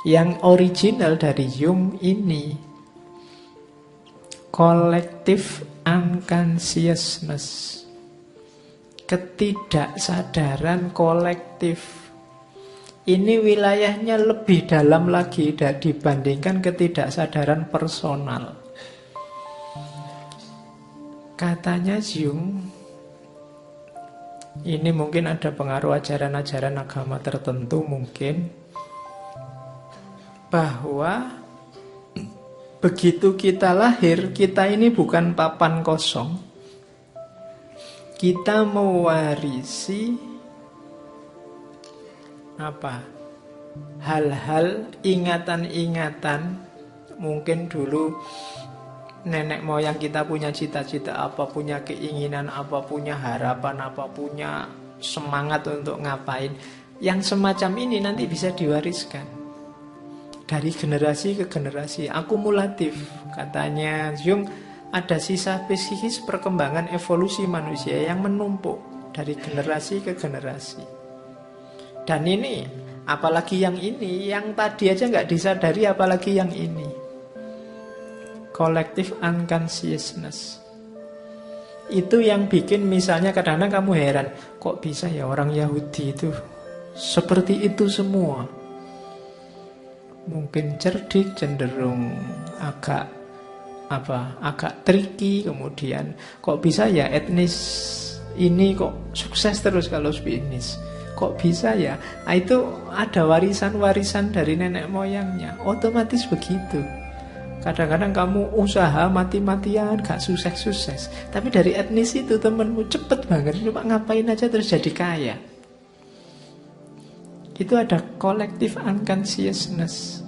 Yang original dari Jung ini collective unconsciousness, ketidaksadaran kolektif. Ini wilayahnya lebih dalam lagi dibandingkan ketidaksadaran personal. Katanya Jung, ini mungkin ada pengaruh ajaran-ajaran agama tertentu mungkin, bahwa begitu kita lahir, kita ini bukan papan kosong. Kita mewarisi apa? Hal-hal, ingatan-ingatan. Mungkin dulu nenek moyang kita punya cita-cita apa, punya keinginan apa, punya harapan apa, punya semangat untuk ngapain. Yang semacam ini nanti bisa diwariskan dari generasi ke generasi, akumulatif. Katanya Jung, ada sisa psikis perkembangan evolusi manusia yang menumpuk dari generasi ke generasi. Dan ini, apalagi yang ini, yang tadi aja nggak disadari, apalagi yang ini. Collective unconsciousness. Itu yang bikin misalnya kadang-kadang kamu heran, kok bisa ya orang Yahudi itu seperti itu semua. Mungkin cerdik, cenderung agak tricky, kemudian kok bisa ya etnis ini kok sukses terus kalau bisnis. Kok bisa ya? Nah, itu ada warisan-warisan dari nenek moyangnya. Otomatis begitu. Kadang-kadang kamu usaha mati-matian, gak sukses-sukses. Tapi dari etnis itu temenmu cepet banget. Cuma ngapain aja terus jadi kaya. Itu ada collective unconsciousness.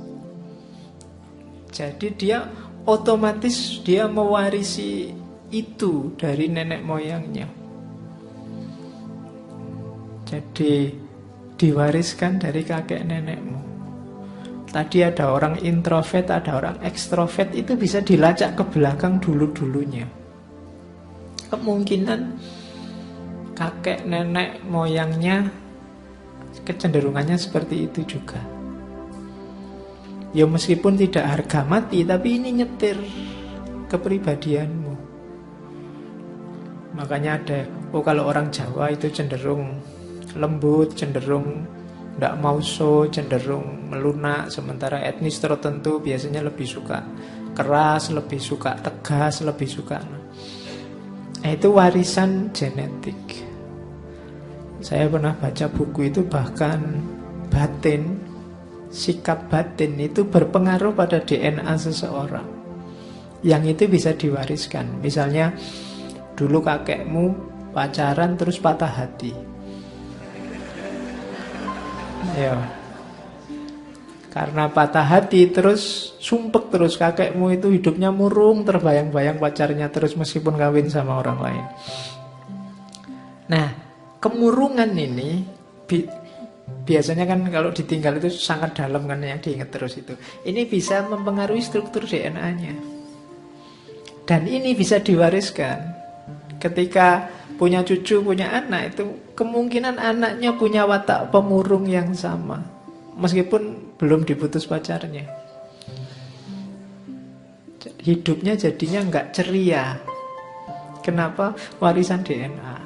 Jadi dia otomatis dia mewarisi itu dari nenek moyangnya. Jadi diwariskan dari kakek nenekmu. Tadi ada orang introvert, ada orang ekstrovert, itu bisa dilacak ke belakang dulu-dulunya. Kemungkinan kakek nenek moyangnya kecenderungannya seperti itu juga. Ya meskipun tidak harga mati, tapi ini nyetir kepribadianmu. Makanya ada, kalau orang Jawa itu cenderung lembut, cenderung tidak mau cenderung melunak. Sementara etnis tertentu biasanya lebih suka keras, lebih suka tegas, lebih suka. Itu warisan genetik. Saya pernah baca buku itu, bahkan batin, sikap batin itu berpengaruh pada DNA seseorang. Yang itu bisa diwariskan. Misalnya dulu kakekmu pacaran terus patah hati. Ya. Karena patah hati terus sumpek terus, kakekmu itu hidupnya murung, terbayang-bayang pacarnya terus meskipun kawin sama orang lain. Nah, kemurungan ini biasanya kan kalau ditinggal itu sangat dalam kan, yang diingat terus itu. Ini bisa mempengaruhi struktur DNA-nya. Dan ini bisa diwariskan. Ketika punya cucu, punya anak, itu kemungkinan anaknya punya watak pemurung yang sama, meskipun belum diputus pacarnya. Hidupnya jadinya nggak ceria. Kenapa? Warisan DNA.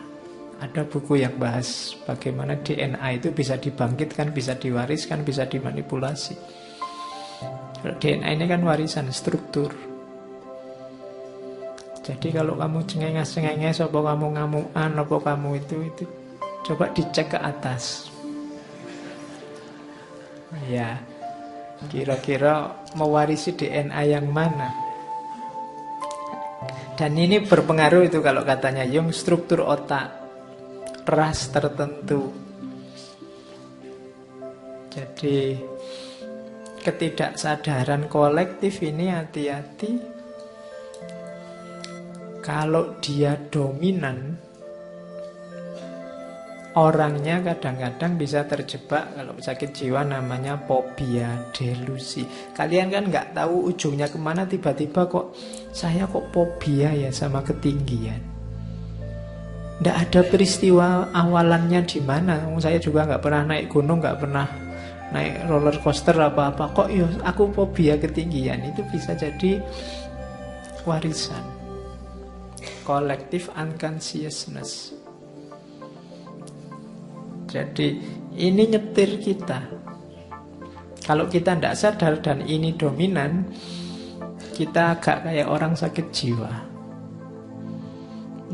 Ada buku yang bahas bagaimana DNA itu bisa dibangkitkan, bisa diwariskan, bisa dimanipulasi. DNA ini kan warisan struktur. Jadi kalau kamu cengenges-cengenges, apa kamu ngamuan, apa kamu itu coba dicek ke atas. Ya, kira-kira mewarisi DNA yang mana? Dan ini berpengaruh itu kalau katanya Jung, struktur otak, ras tertentu. Jadi ketidaksadaran kolektif ini hati-hati. Kalau dia dominan, orangnya kadang-kadang bisa terjebak. Kalau sakit jiwa namanya fobia, delusi. Kalian kan nggak tahu ujungnya kemana, tiba-tiba kok saya kok fobia ya sama ketinggian. Nggak ada peristiwa awalannya di mana. Saya juga nggak pernah naik gunung, nggak pernah naik roller coaster apa-apa, kok yo aku fobia ketinggian, itu bisa jadi warisan collective unconsciousness. Jadi ini nyetir kita. Kalau kita tidak sadar dan ini dominan, kita agak kayak orang sakit jiwa.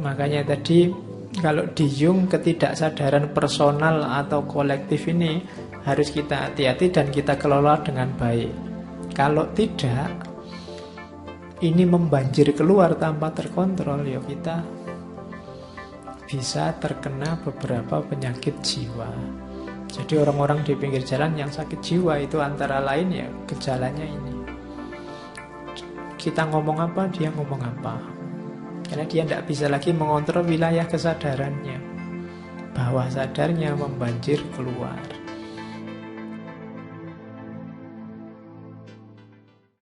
Makanya tadi kalau di Jung, ketidaksadaran personal atau kolektif ini harus kita hati-hati dan kita kelola dengan baik. Kalau tidak, ini membanjir keluar tanpa terkontrol, ya kita bisa terkena beberapa penyakit jiwa. Jadi orang-orang di pinggir jalan yang sakit jiwa itu antara lain ya gejalanya ini. Kita ngomong apa, dia ngomong apa. Karena dia tidak bisa lagi mengontrol wilayah kesadarannya. Bawah sadarnya membanjir keluar.